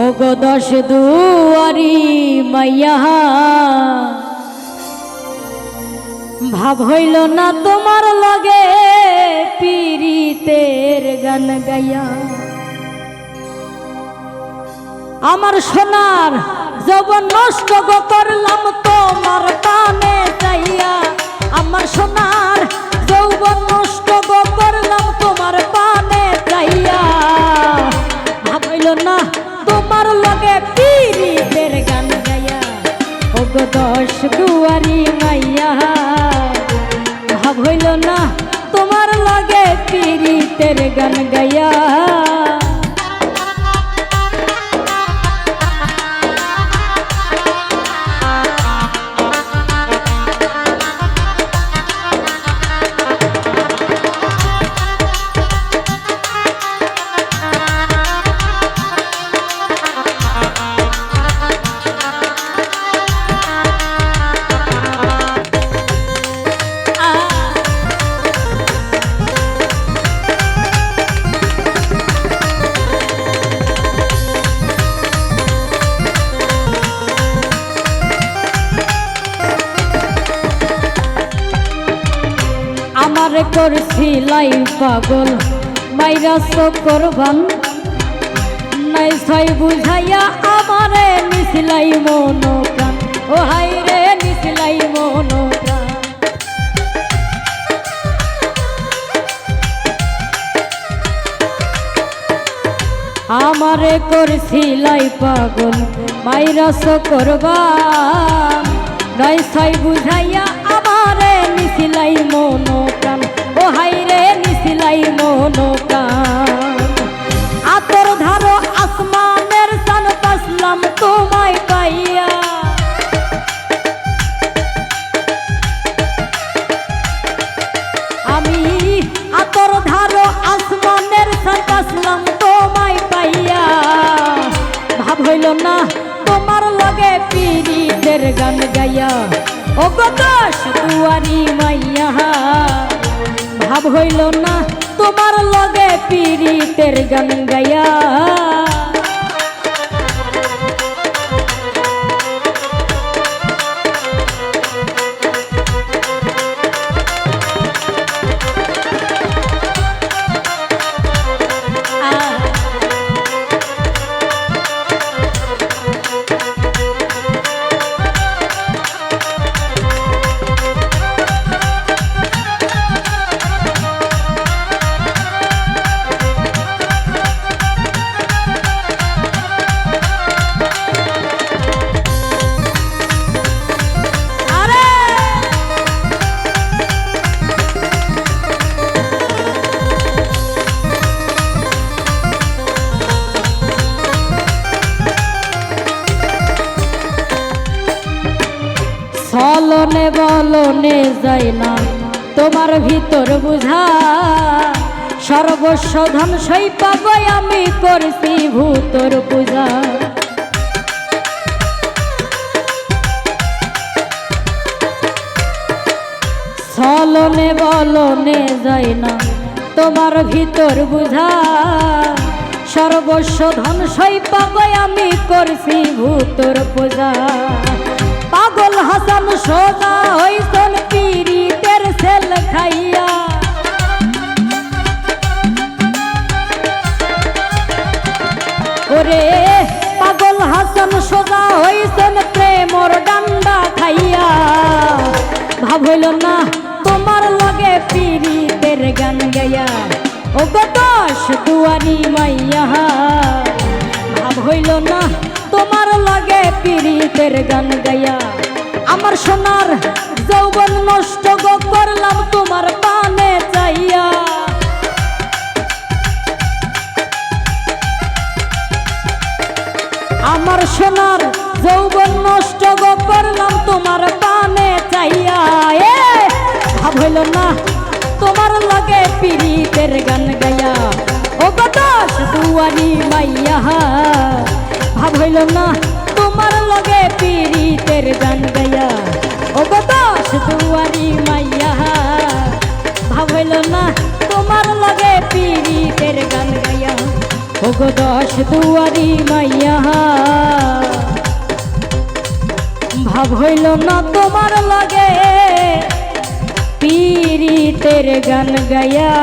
ওগো দশ দুয়ারি মাইয়া ভাব হইল না তোমার লগে পীড়িতের গান গাইয়া। আমার সোনার যৌবন নষ্ট গো করলাম তোমার পানে চাইয়া। আমার সোনার যৌবন নষ্ট গো করলাম তোমার পানে চাইয়া। ভাব হইল না তোমার লগে পীড়িতের গান গাইয়া। ওগো দশ দুয়ারি মাইয়া ভাব হইল না তোমার লগে পীড়িতের গান গাইয়া। আমারে করছিলাই পাগল মাইরা করবান নাই ছয় বুঝাইয়া আমারে নিছিলাই মন প্রাণ। ও হাই রে নিছিলাই মন প্রাণ। আমারে করছিলাই পাগল মাইরা করবান নাই ছয় বুঝাইয়া আমারে নিছিলাই মন প্রাণ। ও হাই রে নিছিলাই মন প্রাণ। আতর ধারো আসমানের সান পাসলাম তোমায় পাইয়া। আমি আতর ধারো আসমানের সান পাসলাম তোমায় পাইয়া। ভাব হইল না তোমার লগে পীড়িতের গান গাইয়া। ওগো দশ দুয়ারি মাইয়া ভাব হইল না তোমার লগে পীড়িতের গান গাইয়া। চলনে বলনে যাই না তোমার ভিতর বুঝা। সর্বস্ব ধন সই পাবই আমি করছি ভূতর পূজা। চলনে বলনে যাই না তোমার ভিতর বুঝা। সর্বস্ব ধন সই পাবই আমি করছি ভূতর পূজা। পাগল হাসান সোজা হইছন পীড়িতের সেল খাইয়া। ওরে পাগল হাসান সোজা হইছন প্রেমর ডান্ডা খাইয়া। ভাব হইল না তোমার লগে পীড়িতের গান গাইয়া। ওগো দশ দুয়ারি মাইয়া ভাব হইল না তোমার লগে পীড়িতের গান গাইয়া। আমার সোনার যৌবন নষ্ট গো করলাম তোমার পানে চাইয়া। আমার সোনার যৌবন নষ্ট গো করলাম তোমার পানে চাইয়া। এ ভাব হইল না তোমার লগে পীড়িতের গান গাইয়া। ওগো দশ দুয়ারি মাইয়া ভাব হইল না তোমার লগে পীড়িতের গান গাইয়া। ওগো দশ দুয়ারি মাইয়া ভাব হইল না তোমার লগে পীড়িতের গান গাইয়া। গো দশ দুয়ারি মাইয়া ভাব হইল না তোমার লাগে পীড়িতের গান গায়া।